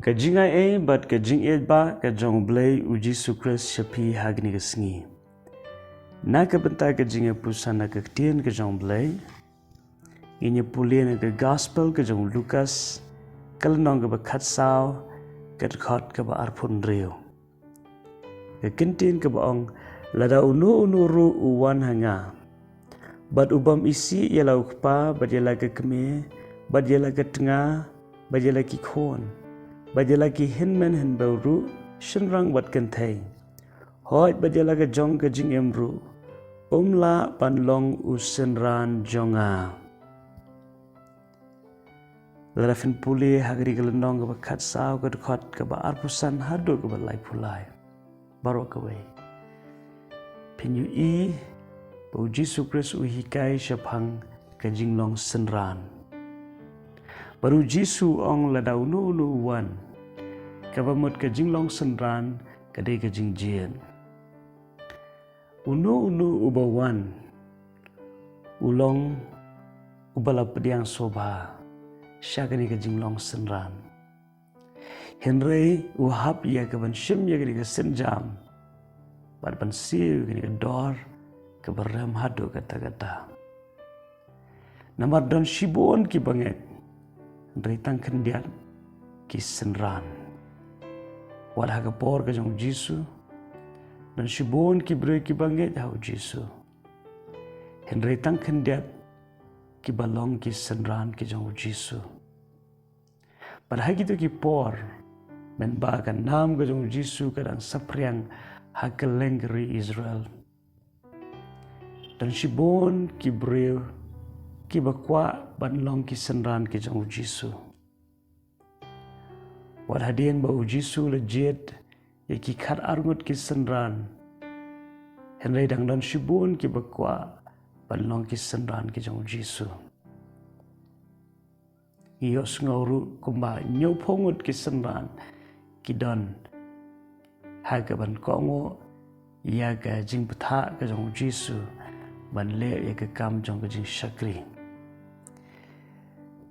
Kajingai bat kajing ba kajong blei uji sukres shapi hagni kesngi. Na kabenta kajing pusan na ktien kajong blei. Inya pulien ke gospel kajong Lukas kalnong ke bakat sao katkot ke ba arpun rio. Kekentin ke baong lada unu ru uwan hanga. Bat ubam isi ialah ukpa bat ialah ke keme bat ialah ke tengah bat ialah ki khon. Bajala ki hinmen hin bauru shinrang bat kentai. Hoi bajala ke jong ke jing emru. Umla panlong usenran jonga. Larafin puli hagri gelendong ke bakat sao ke dekot ke ba arpusan hadu ke balai pulai. Baru kawai. Pinyu i bauji sukres uhikai syapang ke jinglong senran. Baru Jisu ong lada unu wan. Kabamut ke jinglong senran kadai ke jingjien. Unu ubawan. Ulong ubala pediang soba. Syakani ke jinglong senran. Henry uhap ia ke bansyim ia ke senjam. Bar bansiu ke dor ke berem hadu kata-kata. Namar don shibon ki banget. Ritang kendiat ki senran. Wadah kapor ke jong Jisu. Dan shibon ki beri ki banget hau Jisu. Ritang kendiat ki balong ki senran ki jong Jisu. Padahal gitu ki por. Menbakan nam ke jong Jisu kadang sapriang hakeleng keri Israel. Dan shibon ki beri ki bakwa banlong ki senran ki jong Jisu. Wadhadien bau Jisu legit ya ki khat arngut ki senran. Henry dang dan shibun ki bakwa banlong ki senran ki jong Jisu. Ios ngauru kumba nyopongut ki senran ki don haga ban kongo ya ga jing putha ka jong Jisu ban le ya ka kam jong ka jing shakri.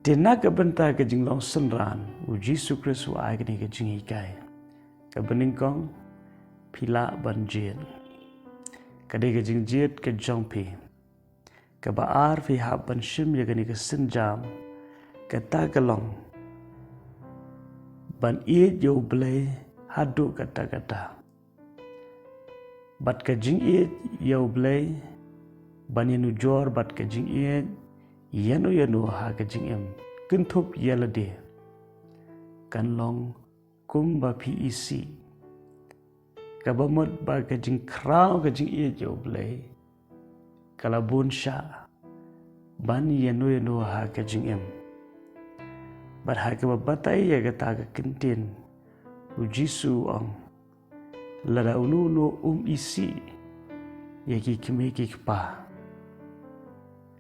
Tena kabenta ke jinglong senran uji sukres wa agni ke jingikai. Kabeningkong pila banjir. Kadai ke jingjit ke jongpi. Kabaar fi hab banshim ya gani ke senjam. Kata kelong. Ban iit U Blei hadu kata-kata. Bat ke jingit U Blei ban yanu jor bat ke jingit yanu ha ke jingem kentup yalade kanlong kumba pi isi kabamut ba ke jing krau ke jing U Blei kalabun sha ban yanu ha ke jingem bat ha ke batai ya kata ke kentin ujisu ong lada unu isi ya ki kimi ki pa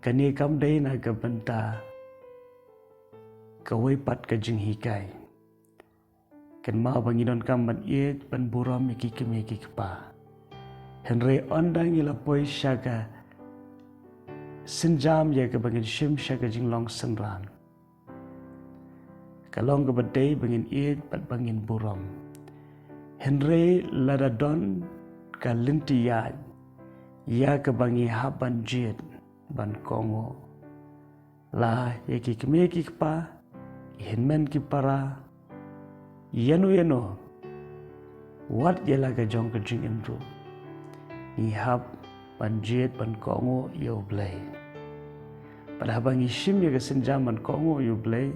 kani kam day na kabenta kawai pat ka jing hikai. Kan ma banginon kam ban iet ban buram iki pa. Henry ondang ila poi syaka senjam ya ka bangin shim syaka jinglong senran. Kalong ka badai bangin iet pat bangin buram. Henry lada don ka linti ya ka bangi haban jit. Ban kongo la yaki keme ki pa hinmen ki para yanu wat yala ka jong ka jing emru ni hab ban jet ban kongo U Blei pada bang ishim ya ka senjam ban kongo U Blei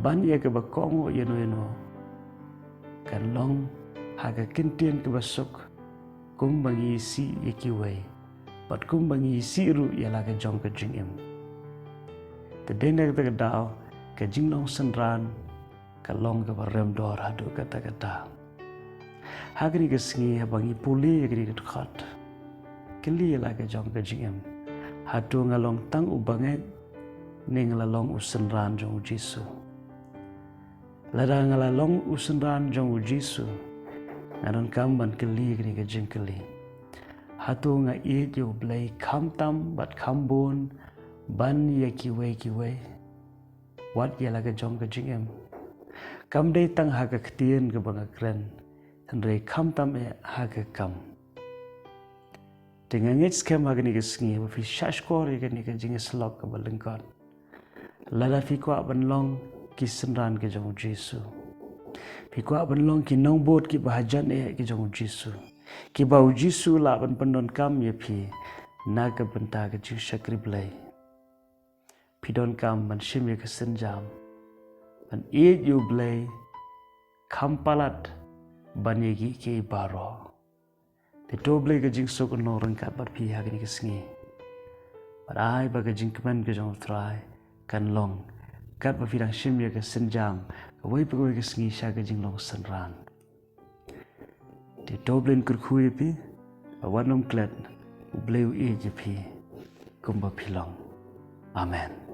ban ya ka ba kongo yanu kan long ha ka kintien ka basuk kum bang isi yaki wei Pat kumbangi siru ialah ke jong ke jingem. Tedenda kita kedau ke jinglong senran kalong ke barem dor hadu kata-kata. Hagni ke sengi habangi puli agni ke dekat. Keli ialah ke jong ke jingem. Hadu ngalong tang ubanget ning lalong usenran jong Jisu. Lada ngalalong usenran jong Jisu. Ngaron kamban keli agni ke jing keli. Hatu nga iit U Blei kamtam bat kambun ban ya kiwe wat ya laga jong ke jingem Kam day tang haga ktien ke banga kren. Henry kam tam haga kam. Dengan ngit skem haga ni kesengi. Wafi syashkor ya ni ke jinga selok ke balengkot. Lada fi kwa banlong ki senran ke jong Jesu. Fi kwa banlong ki nong bot ki bahajan ke jong Jesu. Ki bau Jesu la ban pendon kam ya pi. Naga benta ke jing syakri Blei. Pi don kam ban shim ya kesenjam. Ban U Blei kam palat ban yegi ke baro. Te Blei ke jing sok no rengkat bat pi haga ni kesengi. Bat ai ba ke jing kemen ke jong try kan long. Kat ba fidang shim ya kesenjam. Kawai pegawai kesengi sya ke jing long senran. Te Blei kurkhui pi. Awanom klet. U Blei je pi. Kumba pilong. Amen.